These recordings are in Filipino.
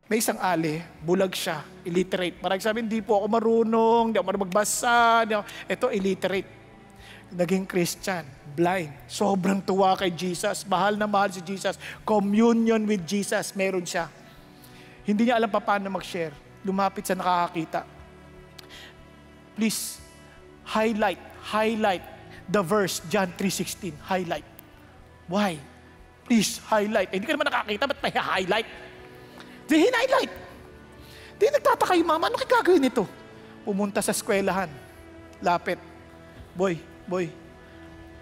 May isang ali, bulag siya, illiterate. Parang sabi, hindi po ako marunong, hindi ako marunong magbasa. Ito, illiterate. Naging Christian, blind. Sobrang tuwa kay Jesus. Mahal na mahal si Jesus. Communion with Jesus, meron siya. Hindi niya alam paano mag-share. Lumapit sa nakakakita. Please, highlight the verse, John 3:16. Highlight. Why? Please, highlight. Hindi ka naman nakakita, ba't may highlight? Di highlight. Di nagtataka yung mama, ano kaya gagawin nito? Pumunta sa eskwelahan. Lapit. Boy,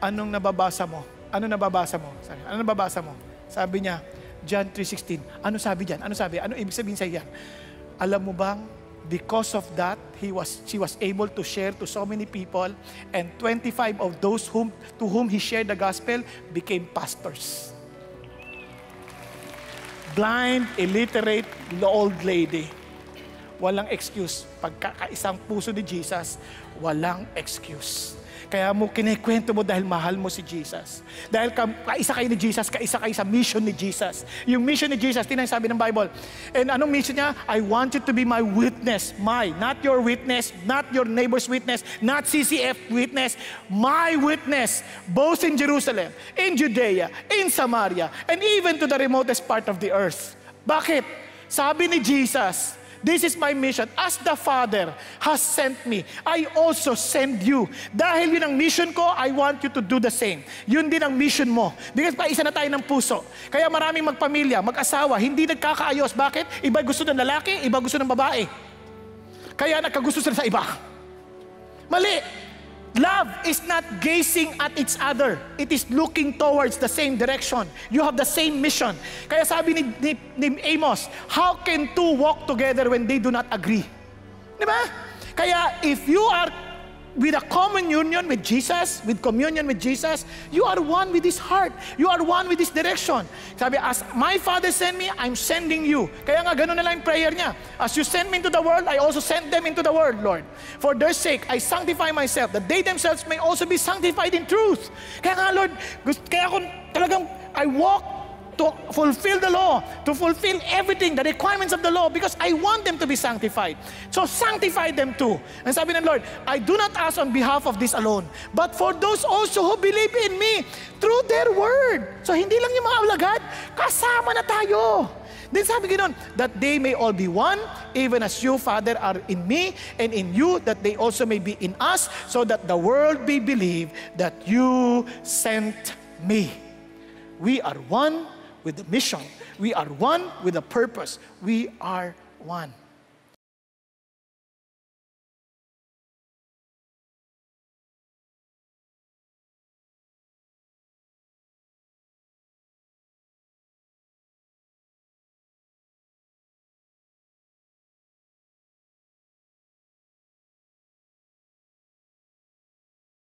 anong nababasa mo? Ano nababasa mo? Ano nababasa mo? Sabi niya, John 3:16. Ano sabi diyan? Ano sabi? Ano ibig sabihin sa iyan? Alam mo bang, because of that, she was able to share to so many people, and 25 of those to whom he shared the gospel became pastors. Blind, illiterate, old lady. Walang excuse. Pagkakaisang puso ni Jesus, walang excuse. Kaya mo kinikwento mo dahil mahal mo si Jesus. Dahil kaisa kayo ni Jesus, kaisa kayo sa mission ni Jesus. Yung mission ni Jesus, sabi ng Bible. And anong mission niya? I want you to be my witness. Not your witness, not your neighbor's witness, not CCF witness. My witness, both in Jerusalem, in Judea, in Samaria, and even to the remotest part of the earth. Bakit? Sabi ni Jesus, this is my mission. As the Father has sent me, I also send you. Dahil yun ang mission ko, I want you to do the same. Yun din ang mission mo. Because paisa na tayo ng puso. Kaya maraming magpamilya, mag-asawa, hindi nagkakaayos. Bakit? Iba gusto ng lalaki, iba gusto ng babae. Kaya nagkagusto sila sa iba. Mali. Love is not gazing at each other. It is looking towards the same direction. You have the same mission. Kaya sabi ni Amos, how can two walk together when they do not agree? Diba? Kaya if you are with a common union with Jesus, with communion with Jesus, you are one with His heart. You are one with His direction. Sabi, as my Father sent me, I'm sending you. Kaya nga, ganun na lang yung prayer niya. As you send me into the world, I also send them into the world, Lord. For their sake, I sanctify myself, that they themselves may also be sanctified in truth. Kaya nga, Lord, kaya ako talagang, I walk to fulfill the law, to fulfill everything, the requirements of the law, because I want them to be sanctified. So sanctify them too. And sabi ng Lord, I do not ask on behalf of this alone, but for those also who believe in me through their word. So hindi lang yung mga alagad, kasama na tayo. Then sabi ganoon, that they may all be one, even as you, Father, are in me, and in you, that they also may be in us, so that the world may believe that you sent me. We are one with the mission. We are one with the purpose. We are one.